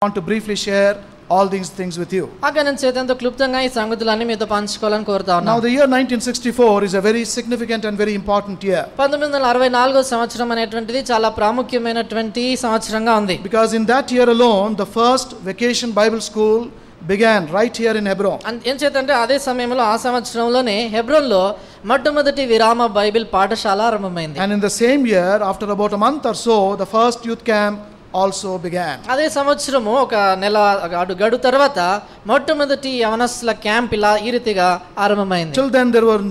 want to briefly share all these things with you. Now the year 1964 is a very significant and very important year. Because in that year alone the first vacation Bible school began right here in Hebron. And in the same year, after about a month or so, the first youth camp also began. అదే సంవత్సరము ఒక నెల గడు తర్వాత మొట్టమొదటి యవనస్తుల camp ఇలా ఈ రీతిగా ఆరంభమైంది. Till then there were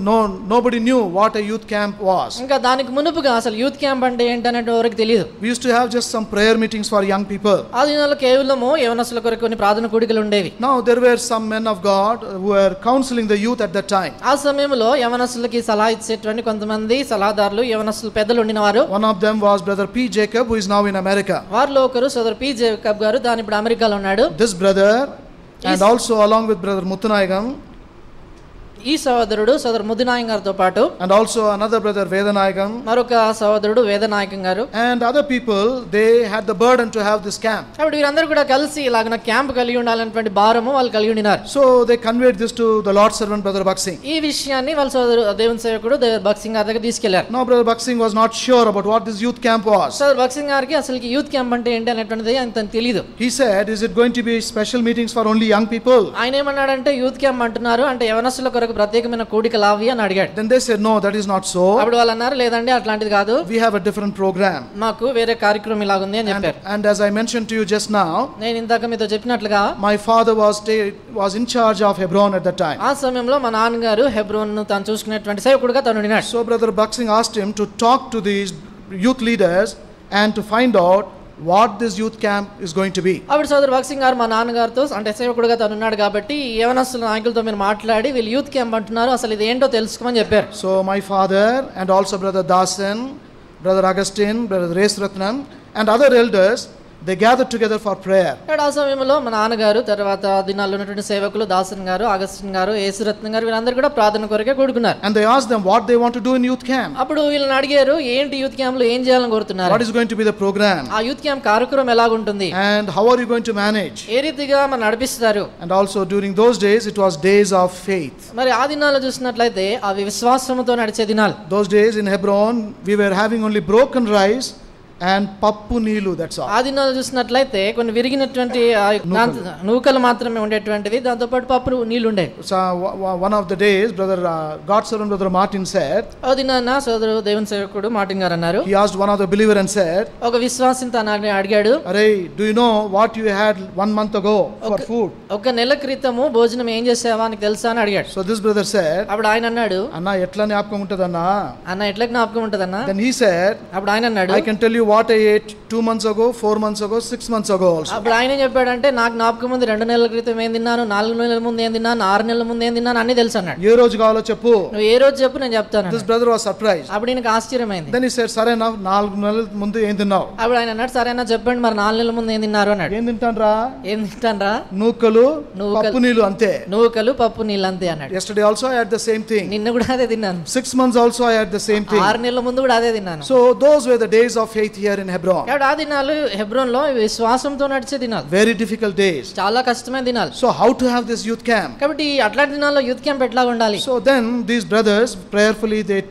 nobody knew what a youth camp was. ఇంకా దానికి మునుపుగా అసలు యూత్ క్యాంప్ అంటే ఏంటనేది ఎవరికి తెలియదు. We used to have just some prayer meetings for young people. ఆ దినాల్లో కేవలము యవనస్తుల కొరకు కొన్ని ప్రార్థన కూడికలు ఉండేవి. Now there were some men of God who were counseling the youth at that time. ఆ సమయంలో యవనస్తులకి సలహా ఇచ్చేటువంటి కొంతమంది సలహాదారులు యవనస్తుల పెద్దలు ఉండినవారు. One of them was brother P Jacob, who is now in America. సోదరు పి జేకబ్ గారు ఇప్పుడు అమెరికాలో ఉన్నాడు. This brother and also along with brother Muthanayagam, ఈ సోదరుడు సోదరు ముదినాయకం గారితో పాటు and also another brother Vedanayagam, మరొక సోదరుడు వేదనాయకం గారు, and other people, they had the burden to have this camp. కాబట్టి వీరందరూ కూడా కలిసి ఇలాగన క్యాంప్ కలిగి ఉండాలనేటువంటి భారము వాళ్ళు కలిగి ఉన్నారు. So they conveyed this to the Lord's servant brother Baksing. ఈ విషయాన్ని వాళ్ళ సోదరు దేవుని సేవకుడు బక్సింగ్ గారి దగ్గర తీసుకెళ్లారు. Now brother Baksing was not sure about what this youth camp was. సోదరు బక్సింగ్ గారికి అసలు యూత్ క్యాంప్ అంటే ఏంటి అనేటువంటిది అంత తెలియదు. He said, is it going to be special meetings for only young people? ఆయన ఏమన్నాడంటే యూత్ క్యాంప్ అంటున్నారు అంటే యవనస్తుల కొరకు ప్రత్యేకమైన కూడికలావి అని అడిగాడు. Then they said, no, that is not so. అప్పుడు వాళ్ళు అన్నారు లేదండి అట్లాంటిది కాదు. We have a different program. మాకు వేరే కార్యక్రమం ఇలా ఉంది అని చెప్పారు. And as I mentioned to you just now, నేను ఇందాక మీతో చెప్పినట్లుగా my father was in charge of Hebron at that time. ఆ సమయంలో మా నాన్నగారు హెబ్రోన్ ను తాను చూసుకునేటువంటి సేవకుడిగా తాను ఉన్నాడు. So brother Baksing asked him to talk to these youth leaders and to find out what this youth camp is going to be. అప్పుడు సోదరు బక్సింగ్ గారు మా నాన్నగారితో అంటే సేవకుడిగా తను ఉన్నాడు కాబట్టి యవనస్తుల నాయకులతో మీరు మాట్లాడి వీళ్ళు యూత్ క్యాంప్ అంటున్నారు అసలు ఇది ఏంటో తెలుసుకోమని చెప్పారు. So my father and also brother Dasan, brother Augustine, brother Resratnam and other elders, they gathered together for prayer. ఆ సమయంలో మా నాన్నగారు తర్వాత దినాల్లో ఉన్నటువంటి సేవకులు దాసన్ గారు, అగస్టిన్ గారు, యేసురత్నం గారు వీళ్ళందరూ కూడా ప్రార్థన కొరకే కూడుకున్నారు. And they asked them what they want to do in youth camp. అప్పుడు వీళ్ళని అడిగారు ఏంటి యూత్ క్యాంప్ లో ఏం చేయాలని కోరుతున్నారు? What is going to be the program? ఆ యూత్ క్యాంప్ కార్యక్రమం ఎలా ఉంటుంది? And how are you going to manage? ఏ రీతిగా మనం నడిపిస్తారు? And also during those days it was days of faith. మరి ఆ దినాల్లో చూసినట్లయితే అవి విశ్వాసముతో నడిచే దినాలు. Those days in Hebron we were having only broken rice and పప్పు నీళ్ళు, that's all. ఆ దినాల్లో చూసినట్లయితే కొన్ని విరిగినటువంటి నూకలు మాత్రమే ఉండేటువంటివి, దాంతో పాటు పప్పు నీళ్ళు ఉండేవి. So one of the days brother God's servant brother Martin said, ఆ దినాన సోదరు దేవుని సేవకుడు మార్టిన్ గారు అన్నారు, he asked one of the believer and said, ఒక విశ్వాసిని తనని అడిగాడు, అరే do you know what you had 1 month ago for food? ఒక నెల క్రితము భోజనం ఏం చేసావా నీకు తెలుసా అని అడిగాడు. So this brother said, అప్పుడు ఆయన అన్నాడు, అన్న ఎట్లా జ్ఞాపకం ఉంటదన్నా, అన్న ఎట్లా జ్ఞాపకం ఉంటదన్నా. Then he said, అప్పుడు ఆయన అన్నాడు, I can tell you what I ate 2 months ago, 4 months ago, 6 months ago also. అప్పుడు ఆయన చెప్పాడంటే నాకు జ్ఞాపకం ఉంది 2 నెలల క్రితం ఏం తిన్నాను, 4 నెలల ముందు ఏం తిన్నాను, 6 నెలల ముందు ఏం తిన్నాను అన్ని తెలుసు అన్నాడు. ఏ రోజు కావాలో చెప్పు, నువ్వు ఏ రోజు చెప్పు నేను చెప్తాను. This brother was surprised. అప్పుడు ఈయనకు ఆశ్చర్యమైంది. Then he said, సరేనా 4 నెలల ముందు ఏం తిన్నావు? అప్పుడు ఆయన అన్నాడు, సరేనా చెప్పండి మరి 4 నెలల ముందు ఏం తిన్నారు అన్నాడు. ఏం తింటాన్రా? ఏం తింటాన్రా? నూకలు పప్పు నీళ్ళు అంతే. నూకలు పప్పు నీళ్ళు అంతే అన్నాడు. Yesterday also I had the same thing. నిన్న కూడా అదే తిన్నాను. 6 months also I had the same thing. 6 నెలల ముందు కూడా అదే తిన్నాను. So those were the days of faith here in Hebron. ఆ దినాలు హెబ్రోన్ లో విశ్వాసంతో నడిచే దినాలు. Very difficult days. చాలా కష్టమైన దినాలు. So how to have this youth camp? కాబట్టి అట్లాంటి దినాల్లో యూత్ క్యాంప్ ఎట్లా ఉండాలి? So then these brothers prayerfully they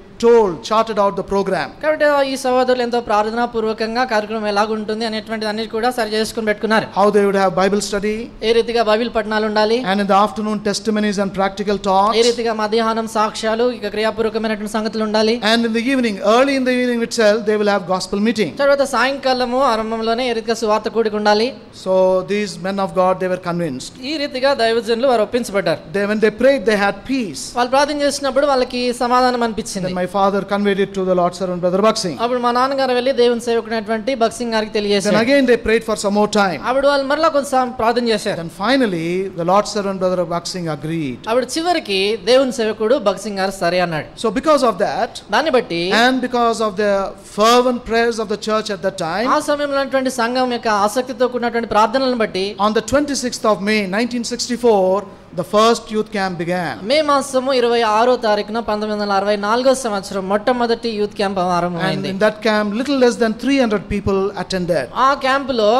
charted out the program. కాబట్టి ఈ సహోదరులు ఎంతో ప్రార్థనా పూర్వకంగా కార్యక్రమం ఎలా ఉంటుంది అనేటువంటి అన్ని కూడా సరి చేసుకొని పెట్టుకున్నారు. How they would have Bible study, ఏ రీతిగా బైబిల్ పఠనాలు ఉండాలి, and in the afternoon testimonies and practical talks, ఏ రీతిగా మధ్యాహ్నం సాక్ష్యాలు ఇక క్రియాపూర్వకమైనటువంటి సంగతులు ఉండాలి, and in the evening, early in the evening itself they will have gospel meeting. తర్వాత సాయంకాలము ఆరంభంలోనే ఏ రీతిగా సువార్త కూడిక ఉండాలి. So these men of God they were convinced. ఈ రీతిగా దైవజనులు వారు ఒప్పించబడ్డారు. When they prayed they had peace. వాళ్ళు ప్రార్థన చేసినప్పుడు వాళ్ళకి సమాధానం అనిపించింది. My father conveyed it to the Lord's servant brother Baksing. అప్పుడు మా నాన్నగారు వెళ్ళి దేవుని సేవకుడైనటువంటి బక్సింగ్ గారికి తెలియజేశారు. Then again they prayed for some more time. అప్పుడు వాళ్ళు మరలా కొంచెం ప్రార్థన చేశారు. Then finally the Lord's servant brother Baksing agreed. అప్పుడు చివరికి దేవుని సేవకుడు బక్సింగ్ గారు సరే అన్నాడు. So because of that, దాన్ని బట్టి and because of the fervent prayers of the church at that time, ఆ సమయంలో ఉన్నటువంటి సంఘం యొక్క ఆసక్తితో కూడినటువంటి ప్రార్థనలను బట్టి on the 26th of May 1964 the first youth camp began. మే మాసము 26వ తారీఖున 1964వ సంవత్సరం మొట్టమొదటి యూత్ క్యాంప్ ఆరంభమైంది. And in that camp little less than 300 people attended. ఆ క్యాంప్ లో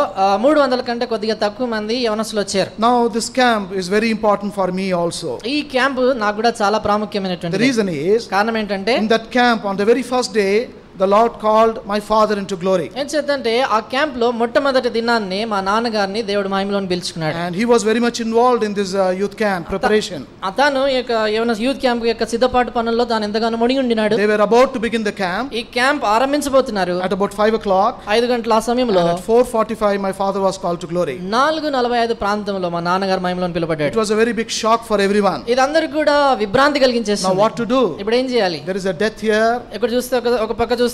300 కంటే కొద్దిగా తక్కువ మంది యవనస్తులు వచ్చారు. Now this camp is very important for me also. ఈ క్యాంప్ నాకు కూడా చాలా ప్రాముఖ్యమైనటువంటి. The reason is, కారణం ఏంటంటే, in that camp on the very first day the Lord called my father into glory. ఎంచేతంటే ఆ క్యాంప్ లో మొట్టమొదటి దినాన్ని మా నాన్నగారిని దేవుడు మహిమలోకి పిలుచుకున్నాడు. And he was very much involved in this youth camp preparation. అతను ఈ యూత్ క్యాంప్ యొక్క సిద్ధపాటు పనుల్లో తాను ఎంతగానో మునిగి ఉండినాడు. They were about to begin the camp. ఈ క్యాంప్ ఆరంభించబోతున్నారు. At about 5 o'clock, 5 గంటల ఆ సమయంలో, at 4:45 my father was called to glory. 4:45 ప్రాంతంలో మా నాన్నగారు మహిమలోకి పిలువబడ్డాడు. It was a very big shock for everyone. ఇదందరికీ కూడా విభ్రాంతి కలిగించేసింది. Now what to do? ఇప్పుడు ఏం చేయాలి? There is a death here. ఇక్కడ చూస్తే ఒక పక్క చూస్తే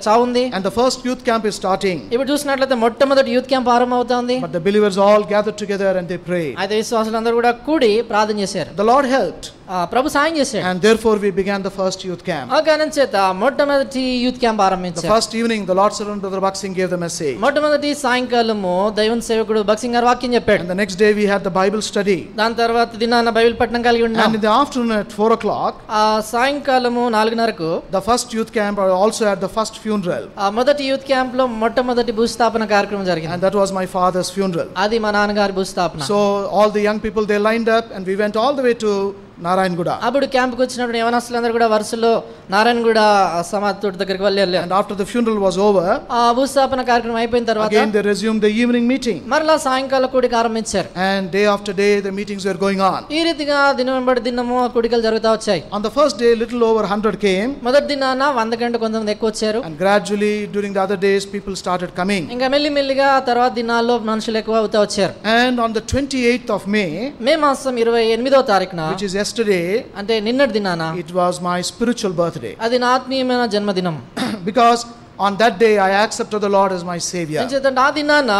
చావు ఉంది. And the first youth camp is starting. ఇప్పుడు చూసినట్లయితే మొట్టమొదటి యూత్ క్యాంప్ ఆరంభమవుతోంది. But the believers all gathered together and they prayed. అయితే విశ్వాసులందరూ కూడా కూడి ప్రార్థన చేశారు. The Lord helped. ప్రభు సాయం చేశాడు. And therefore we began the first youth camp. ఆ కారణం చేత మొట్టమొదటి యూత్ క్యాంప్ ఆరంభించారు. The first evening the Lord's servant brother Baksing gave the message. మొట్టమొదటి సాయంకాలము దైవ సేవకుడు బక్సింగ్ గారు వాక్యం చెప్పాడు. And the next day we had the Bible study. దాని తర్వాత దినాన బైబిల్ పఠనం కలిగి ఉన్నాం. And in the afternoon at 4 o'clock, ఆ సాయంకాలము 4:30కు the first youth camp also had the first funeral. ఆ మొదటి యూత్ క్యాంప్ లో మొట్టమొదటి భూస్థాపన కార్యక్రమం జరిగింది. And that was my father's funeral. అది మా నాన్నగారి భూస్థాపన. So all the young people they lined up and we went all the way to Narayanguda. అప్పుడు క్యాంప్కి వచ్చినప్పుడు యవనస్తులందరూ కూడా వరుసలో నారాయణగూడ సమాధి తోట దగ్గరికి వెళ్ళారు. And after the funeral was over, ఆ భూస్థాపన కార్యక్రమం అయిపోయిన తర్వాత again they resumed the evening meeting. మరలా సాయంకాల కూడిక ఆరంభించారు. And day after day the meetings were going on. ఈ రీతిగా దినం వెంబడి దినము కూడికలు జరుగుతూ వచ్చాయి. On the first day little over 100 came. మొదటి దినాన 100 కంటే కొంతమంది ఎక్కువ వచ్చారు. And gradually during the other days people started coming. ఇంకా మెల్లిమెల్లిగా తర్వాత దినాల్లో మనుషులు ఎక్కువ అవుతూ వచ్చారు. And on the 28th of May, మే మాసం 28వ తారీఖున, which is yesterday, అంటే నిన్నటి దినాన, it was my spiritual birthday. అది నా ఆత్మీయమైన జన్మదినం. Because on that day I accepted the Lord as my savior. ఎంచేతంటే ఆ దినాన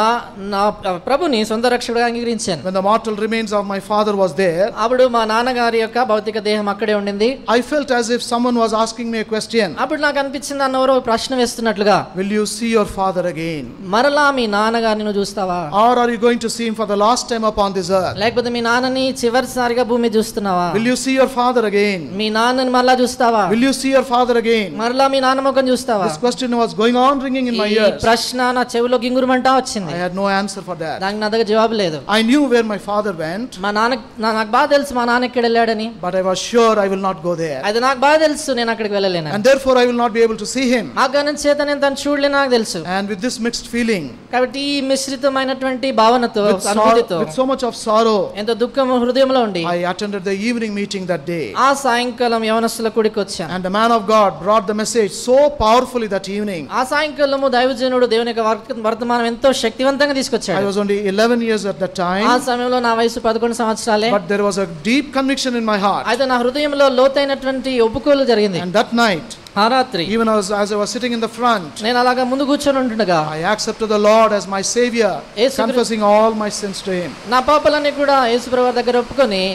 నా ప్రభుని సొంత రక్షకుడిగా అంగీకరించాను. When the mortal remains of my father was there, అప్పుడు మా నాన్నగారి యొక్క భౌతిక దేహం అక్కడే ఉండింది. I felt as if someone was asking me a question. అప్పుడు నాకు అనిపించింది అన్నవరో ప్రశ్న వేస్తున్నట్లుగా, will you see your father again? మరలా మీ నాన్నగారిని నువ్వు చూస్తావా? Or are you going to see him for the last time upon this earth? లేకపోతే మీ నాన్నని చివరిసారిగా భూమి చూస్తున్నావా? Will you see your father again? మీ నాన్నని మరలా చూస్తావా? Will you see your father again? మరలా మీ నాన్న ముఖం చూస్తావా? This question was going on ringing in my ears. ప్రశ్న నా చెవిలో గింగురుమంటా వచ్చింది. I had no answer for that. దానికి నా దగ్గర జవాబు లేదు. I knew where my father went. మా నాన్న నాకు బాగా తెలుసు మా నాన్న ఎక్కడ వెళ్ళాడని. But I was sure I will not go there. అది నాకు బాగా తెలుసు నేను అక్కడికి వెళ్ళలేను. And therefore I will not be able to see him. ఆ కారణం చేత నేను తనను చూడలేను నాకు తెలుసు. And with this mixed feeling, కాబట్టి ఈ మిశ్రితమైనటువంటి భావనతో, అనుభూతితో, with so much of sorrow, ఎంత దుఃఖం హృదయంలో ఉండి, I attended the evening meeting that day. ఆ సాయంకాలం యవనస్తుల కూడికి వచ్చాను. And the man of God brought the message so powerfully that evening. ఆ సాయంకాలము దైవజనుడు దేవుని యొక్క వర్తమానం ఎంతో శక్తివంతంగా తీసుకొచ్చాడు. I was only 11 years at that time. ఆ సమయంలో నా వయసు 11 సంవత్సరాలే. But there was a deep conviction in my heart. అయితే నా హృదయంలో లోతైనటువంటి ఒప్పుకోలు జరిగింది. And that night, ఆ రాత్రి, even as I was sitting in the front, నేను అలాగా ముందు కూర్చొని ఉంటుండగా, I accepted the Lord as my savior, confessing all my sins to him. నా పాపాలన్నీ కూడా యేసుప్రభు దగ్గర ఒప్పుకొని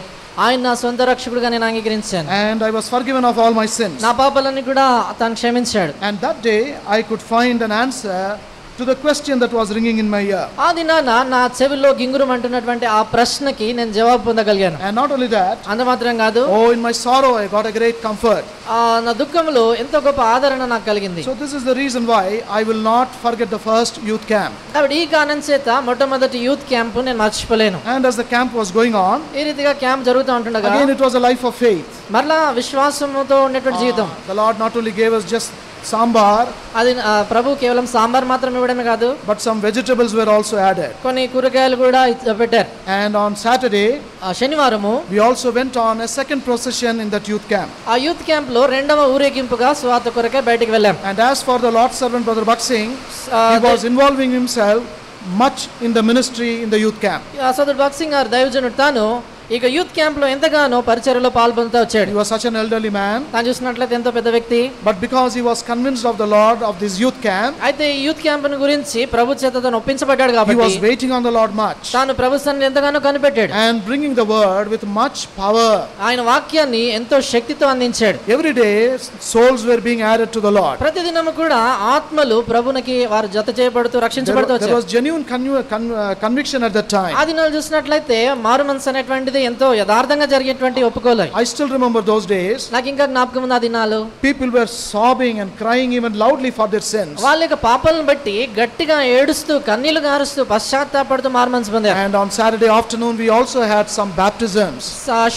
ఆయన నా సొంత రక్షకుడిగా నేను అంగీకరించాను. And I was forgiven of all my sins. నా పాపాలన్నీ కూడా తాను క్షమించాడు. And that day I could find an answer to the question that was ringing in my ear. ఆ దినాన నా చెవిలో గింగురుమంటున్నటువంటి ఆ ప్రశ్నకి నేను జవాబు పొందగలిగాను. And not only that, అంత మాత్రం కాదు, oh in my sorrow I got a great comfort. నా దుఃఖంలో ఎంతో గొప్ప ఆదరణ నాకు కలిగింది. So this is the reason why I will not forget the first youth camp. కాబట్టి ఈ కారణం చేత మొట్టమొదటి యూత్ క్యాంప్ నేను మర్చిపోలేను. And as the camp was going on, ఈ రీతిగా క్యాంప్ జరుగుతూ ఉంటుండగా, again it was a life of faith. మరలా విశ్వాసంతో ఉన్నటువంటి జీవితం. The Lord not only gave us just sambar, అది ప్రభు కేవలం సాంబార్ మాత్రమే ఇవ్వడమే కాదు, but some vegetables were also added. కొన్ని కూరగాయలు కూడా పెట్టారు. And on Saturday, శనివారము, we also went on a second procession in that youth camp. ఆ యూత్ క్యాంప్ లో రెండవ ఊరేగింపుగా స్వార్థ కొరకే బయటికి వెళ్ళాం. And as for the Lord's servant brother Baksing, he was involving himself much in the ministry in the youth camp. సోదరుడు బక్సింగ్ గారు దైవజనుడు తాను ఇక యూత్ క్యాంప్ లో ఎంతగానో పరిచర్యలో పాల్గొంటూ వచ్చాడు. He was such an elderly man. తాను చూసినట్లయితే ఎంతో పెద్ద వ్యక్తి. But because he was convinced of the Lord of this youth camp, అయితే ఈ యూత్ క్యాంప్ ను గురించి ప్రభు చేత తాను ఒప్పించబడ్డాడు కాబట్టి, he was waiting on the Lord much. తాను ప్రభు సన్నిధిని ఎంతగానో కనిపెట్టాడు. And bringing the word with much power. ఆయన వాక్యాన్ని ఎంతో శక్తితో అందించాడు. Every day souls were being added to the Lord. ప్రతిదినము కూడా ఆత్మలు ప్రభునికి వారు జత చేయబడుతూ రక్షించబడుతూ వచ్చారు. There was genuine conviction at that time. ఆ దినాల్లో చూసినట్లయితే మారు మనసు అనేటువంటి అనేటువంటిది ఎంతో యథార్థంగా జరిగేటువంటి ఒప్పుకోలు. I still remember those days. నాకు ఇంకా జ్ఞాపకం ఉంది ఆ దినాలు. People were sobbing and crying even loudly for their sins. వాళ్ళ యొక్క పాపాలను బట్టి గట్టిగా ఏడుస్తూ కన్నీళ్లు గారుస్తూ పశ్చాత్తాపడుతూ మారుమనసు పొందారు. And on Saturday afternoon we also had some baptisms.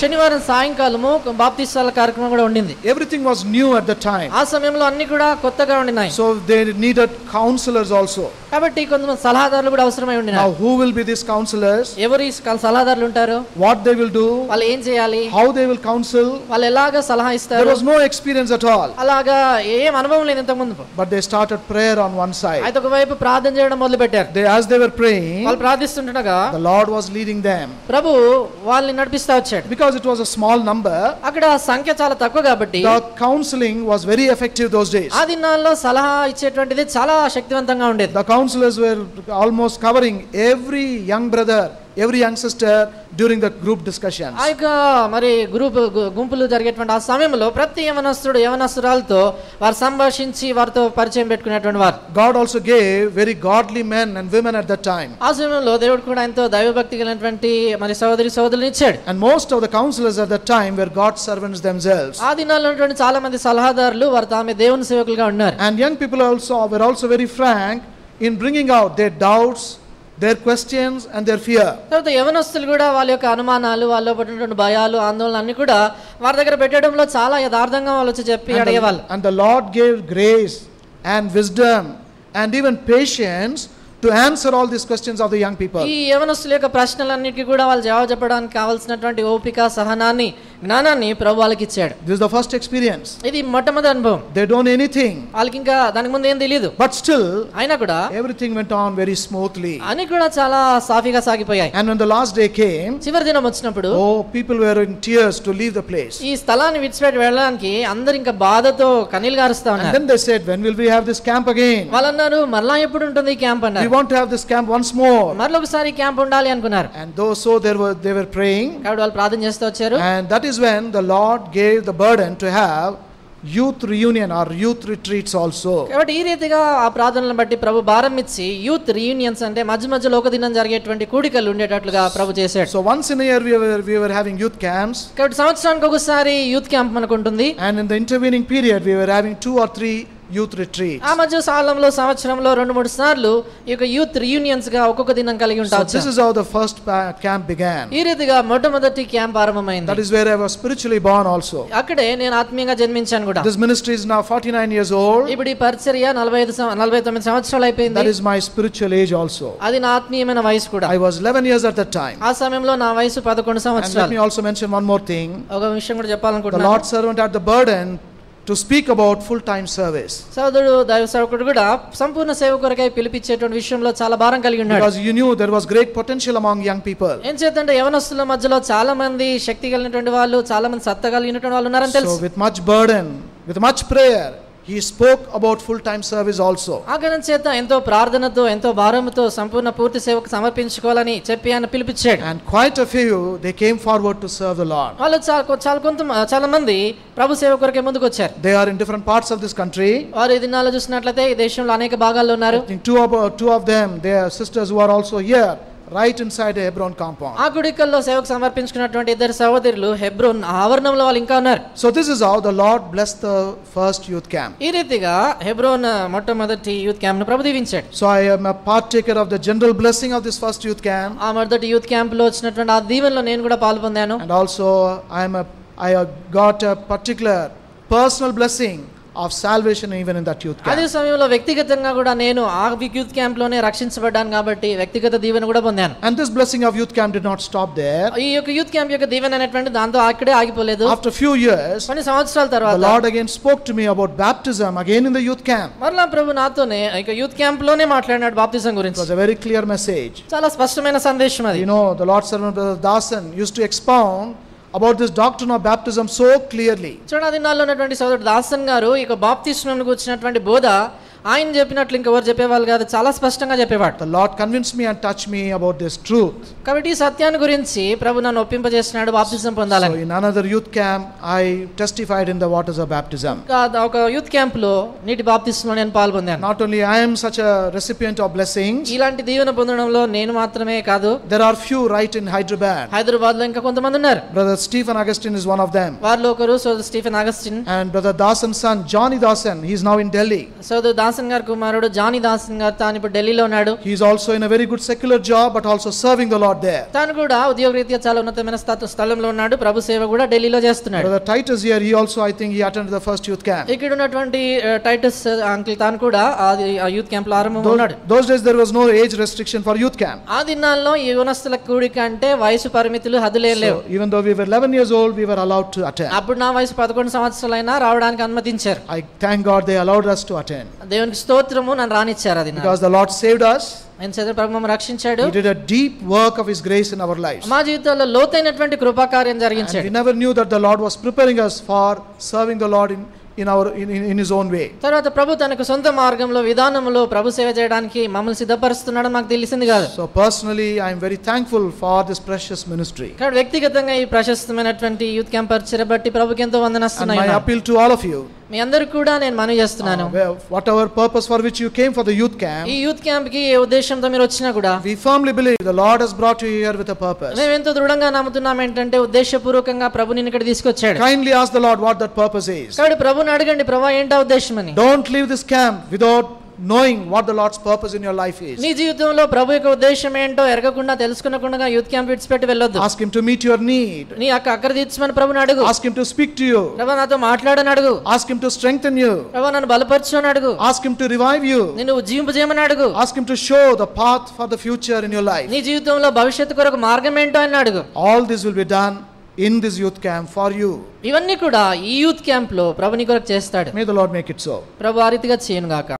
శనివారం సాయంకాలము బాప్తిసాల కార్యక్రమం కూడా ఉండింది. Everything was new at the time. ఆ సమయంలో అన్ని కూడా కొత్తగా ఉండినాయి. So they needed counselors also. కాబట్టి కొంతమంది సలహాదారులు కూడా అవసరమై ఉండినారు. Now who will be these counselors? ఎవరు ఈ సలహాదారులు ఉంటారు? What they will do? వాళ్ళు ఏం చేయాలి? How they will counsel? వాళ్ళు ఎలాగా సలహా ఇస్తారు? There was no experience at all. అలాగా ఏం అనుభవం లేదు ఇంతకు ముందు. But they started prayer on one side. అయితే ఒకవైపు ప్రార్థన చేయడం మొదలుపెట్టారు. As they were praying, వాళ్ళు ప్రార్థిస్తుండగా the Lord was leading them. ప్రభు వాళ్ళని నడిపిస్తా వచ్చాడు. Because it was a small number, అక్కడ సంఖ్య చాలా తక్కువ కాబట్టి the counseling was very effective those days. ఆ దినాల్లో సలహా ఇచ్చేటువంటిది చాలా శక్తివంతంగా ఉండేది. The counselors were almost covering every young brother, every young sister during the group discussions. ఆయక మరి గుంపులు జరిగేటువంటి ఆ సమయంలో ప్రతి యవనస్తుడు యవనస్తురాలతో వారు సంభాషించి వారితో పరిచయం పెట్టుకునేటువంటి వారు. God also gave very godly men and women at that time. ఆ సమయంలో దేవుడు కూడా ఎంతో దైవభక్తి కలిగినటువంటి మరి సహోదరి సహోదరులను ఇచ్చాడు. And most of the counselors at that time were God's servants themselves. ఆ దినాల్లో ఉన్నటువంటి చాలా మంది సలహాదారులు వారు తామే దేవుని సేవకులుగా ఉన్నారు. And young people were also very frank in bringing out their doubts, their questions and their fear. తర్వాత యవనస్తులు కూడా వాళ్ళ యొక్క అనుమానాలు వాళ్ళలో పడినటువంటి భయాలు ఆందోళనలు అన్ని కూడా వారి దగ్గర పెట్టడంలో చాలా యథార్థంగా వాళ్ళు వచ్చి చెప్పి అడిగేవాళ్ళు. And the Lord gave grace and wisdom and even patience to answer all these questions of the young people. ఈ యవనస్తుల యొక్క ప్రశ్నలన్నిటికీ కూడా వాళ్ళు జవాబు చెప్పడానికి కావాల్సినటువంటి ఓపిక సహనాన్ని జ్ఞానాన్ని ప్రభువు వాళ్ళకి ఇచ్చాడు. This is the first experience. ఇది మొట్టమొదటి అనుభవం. They don't know anything. వాళ్ళకి ఇంకా దానికి ముందు ఏం తెలియదు. But still అయినా కూడా everything went on very smoothly. అన్ని కూడా చాలా సాఫీగా సాగిపోయాయి. And when the last day came, చివరి దినం వచ్చినప్పుడు people were in tears to leave the place. ఈ స్థలాన్ని విడిచిపెట్టి వెళ్ళడానికి అందరూ ఇంకా బాధతో కన్నీళ్లు గారుస్తా ఉన్నారు. And then they said, when will we have this camp again? వాళ్ళు అన్నారు మరలా ఎప్పుడు ఉంటుంది ఈ క్యాంప్ అన్నారు. We want to have this camp once more. మరలా ఒకసారి క్యాంప్ ఉండాలి అనుకున్నారు. And they were praying. కాబట్టి వాళ్ళు ప్రార్థన చేస్తూ వచ్చారు. And that is when the Lord gave the burden to have youth reunion or youth retreats also. కాబట్టి ఈ రీతిగా ఆ ప్రార్థనలను బట్టి ప్రభు భారం ఇచ్చి యూత్ రియూనియన్స్ అంటే మధ్య మధ్యలో ఒక దినం జరిగేటువంటి కూడికలు ఉండేటట్లుగా ప్రభు చేశాడు. So once in a year we were having youth camps. కాబట్టి సంవత్సరానికి ఒకసారి యూత్ క్యాంప్ మనకు ఉంటుంది. And in the intervening period we were having 2 or 3 youth retreats. ఆ మధ్య కాలంలో సంవత్సరంలో 2-3 సార్లు ఈ యొక్క యూత్ రియూనియన్స్ గా ఒక్కొక్క దినం కలిగి ఉంటారు. So this is how the first camp began. ఈ రీతిగా మొట్టమొదటి క్యాంప్ ఆరంభమైంది. That is where I was spiritually born also. అక్కడే నేను ఆత్మీయంగా జన్మించాను కూడా. This ministry is now 49 years old. ఇప్పుడు ఈ పరిచర్య 49 సంవత్సరాలు అయిపోయింది. That is my spiritual age also. అది నా ఆత్మీయమైన వయసు కూడా. I was 11 years at that time. ఆ సమయంలో నా వయసు 11 సంవత్సరాలు. And let me also mention one more thing. ఒక విషయం కూడా చెప్పాలనుకుంటున్నాను. The Lord's servant had the burden to speak about full time service. సోదరుడు దైవ సేవకుడు కూడా సంపూర్ణ సేవ కొరకై పిలిపించేటువంటి విషయంలో చాలా భారం కలిగి ఉన్నాడు. Because you knew there was great potential among young people. ఏం చేద్దంటే యవనస్తుల మధ్యలో చాలా మంది శక్తి కలిగినటువంటి వాళ్ళు చాలా మంది సత్తా కలిగినటువంటి వాళ్ళు ఉన్నారని తెలుసు. So with much burden, with much prayer, he spoke about full time service also. ఆ కారణం చేత ఎంతో ప్రార్థనతో ఎంతో భారముతో సంపూర్ణ పూర్తి సేవకు సమర్పించుకోవాలని చెప్పి ఆయన పిలిపించాడు. And quite a few they came forward to serve the Lord. వాళ్ళు చాలా మంది ప్రభు సేవ కొరకే ముందుకు వచ్చారు. They are in different parts of this country. వారు ఈ దినాల్లో చూసినట్లయితే ఈ దేశంలో అనేక భాగాల్లో ఉన్నారు. I think two of them, they are sisters who are also here. Right inside a Hebron compound. ఆ గుడికల్లో సేవకు సమర్పించుకున్నటువంటి ఇద్దరు సహోదరులు హెబ్రోన్ ఆవరణంలో వాళ్ళు ఇంకా ఉన్నారు. So this is how the Lord blessed the first youth camp. ఈ రీతిగా హెబ్రోన్ మొట్టమొదటి యూత్ క్యాంప్ ను ప్రభు దీవించాడు. So I am a partaker of the general blessing of this first youth camp. ఆ మొదటి యూత్ క్యాంప్ లో వచ్చినటువంటి ఆ దీవెనలో నేను కూడా పాల్పొందాను. And also I got a particular personal blessing of salvation even in that youth camp. అదే సమయంలో వ్యక్తిగతంగా కూడా నేను ఆ యూత్ క్యాంప్ లోనే రక్షించబడ్డాను కాబట్టి వ్యక్తిగత దీవెన కూడా పొందాను. And this blessing of youth camp did not stop there. ఈ యొక్క యూత్ క్యాంప్ యొక్క దీవెన అనేటువంటి దాంతో అక్కడే ఆగిపోలేదు. After few years, కొన్ని సంవత్సరాల తర్వాత the Lord again spoke to me about baptism again in the youth camp. మరలా ప్రభు నాతోనే ఈ యూత్ క్యాంప్ లోనే మాట్లాడినాడు బాప్తిజం గురించి. It was a very clear message. చాలా స్పష్టమైన సందేశం అది. You know, the Lord's servant Brother Dasan used to expound about this doctrine of baptism so clearly. చూడండి దినాల్లో ఉన్నటువంటి సోదరుడు దాసన్ గారు ఈ బాప్తిస్మం గురించినటువంటి బోధ ఆయన చెప్పినట్లు ఇంకెవరు చెప్పేవాళ్ళు కాదు, చాలా స్పష్టంగా చెప్పేవాడు. The Lord convinced me and touched me about this truth. కాబట్టి ఈ సత్యాన్ని గురించి ప్రభు నన్ను ఒప్పింపజేస్తున్నాడు బాప్తిజం పొందాలని. So in another youth camp I testified in the waters of baptism. ఒక యూత్ క్యాంప్ లో నీటి బాప్తిస్మలో నేను పాల్గొన్నాను. Not only I am such a recipient of blessings, ఇలాంటి దీవెన పొందడంలో నేను మాత్రమే కాదు, there are few right in Hyderabad. Hyderabad లో ఇంకా కొంతమంది ఉన్నారు. Brother Stephen Augustine is one of them. వారిలో ఒకరు సోదరు Stephen Augustine. And brother Dasan's son Johnny Dasan, he is now in Delhi. సోదరు దాసన్ గారి కుమారుడు జానీ దాసన్ గారు తాను ఇప్పుడు ఢిల్లీలో ఉన్నాడు. He is also in a very good secular job but also serving the Lord there. తాను కూడా ఉద్యోగరీత్యా చాలా ఉన్నతమైన స్థలంలో ఉన్నాడు, ప్రభు సేవ కూడా ఢిల్లీలో చేస్తున్నాడు. Brother Titus here, he also I think he attended the first youth camp. ఇక్కడ ఉన్నటువంటి టైటస్ అంకుల్ తాను కూడా ఆ యూత్ క్యాంప్ లో ఆరంభంలో ఉన్నాడు. Those days there was no age restriction for youth camp. ఆ దినాల్లో యవనస్తుల కూడిక అంటే వయసు పరిమితులు హద్దులే లేవు. Even though we were 11 years old, we were allowed to attend. అప్పుడు నా వయసు 11 సంవత్సరాలైనా రావడానికి అనుమతించారు. I thank God they allowed us to attend. దేవునికి స్తోత్రము, నన్ను రానిచ్చారు అది. Because the Lord saved us. ఆయన ప్రభు మమ్మల్ని రక్షించాడు. He did a deep work of his grace in our lives. మా జీవితాల్లో లోతైనటువంటి కృపాకార్యం జరిగించాడు. We never knew that the Lord was preparing us for serving the Lord in his own way. తర్వాత ప్రభు తనకు సొంత మార్గంలో విధానంలో ప్రభు సేవ చేయడానికి మమ్మల్ని సిద్ధపరుస్తున్నాడు మాకు తెలిసింది కాదు. So personally I am very thankful for this precious ministry. కాబట్టి వ్యక్తిగతంగా ఈ ప్రశస్తమైనటువంటి యూత్ క్యాంప్ పరిచర్య బట్టి ప్రభుకి ఎంతో వందనాస్తున్నాను. And my appeal to all of you, మీ అందరికి కూడా నేను మనవి చేస్తున్నాను, whatever purpose for which you came for the youth camp, ఈ యూత్ క్యాంప్ కి ఏ ఉద్దేశంతో మీరు వచ్చినా కూడా, we firmly believe the Lord has brought you here with a purpose. మేము ఎంతో దృఢంగా నమ్ముతున్నాం ఏంటంటే ఉద్దేశపూర్వకంగా ప్రభు నిన్ను ఇక్కడ తీసుకొచ్చాడు. Kindly ask the Lord what that purpose is. కాబట్టి ప్రభుని అడగండి, ప్రభువా ఏంటా ఉద్దేశం అని. Don't leave this camp without knowing what the Lord's purpose in your life is. నీ జీవితంలో ప్రభు యొక్క ఉద్దేశం ఏంటో ఎరగకుండా తెలుసుకొనకుండా యూత్ క్యాంప్ విడిచిపెట్టి వెళ్ళొద్దు. Ask him to meet your need. నీ అక్కర తీర్చమని ప్రభుని అడుగు. Ask him to speak to you. ప్రభువా నాతో మాట్లాడని అడుగు. Ask him to strengthen you. ప్రభువా నన్ను బలపరచు అని అడుగు. Ask him to revive you. నిన్ను ఉజ్జీవింపజేయమని అడుగు. Ask him to show the path for the future in your life. నీ జీవితంలో భవిష్యత్తు కొరకు మార్గం ఏంటో అని అడుగు. All this will be done in this youth camp for you. ఇవన్నీ కూడా ఈ యూత్ క్యాంప్ లో ప్రభు నీ కొరకు చేస్తాడు. May the Lord make it so. ప్రభు ఆ రీతిగా చేయను గాక.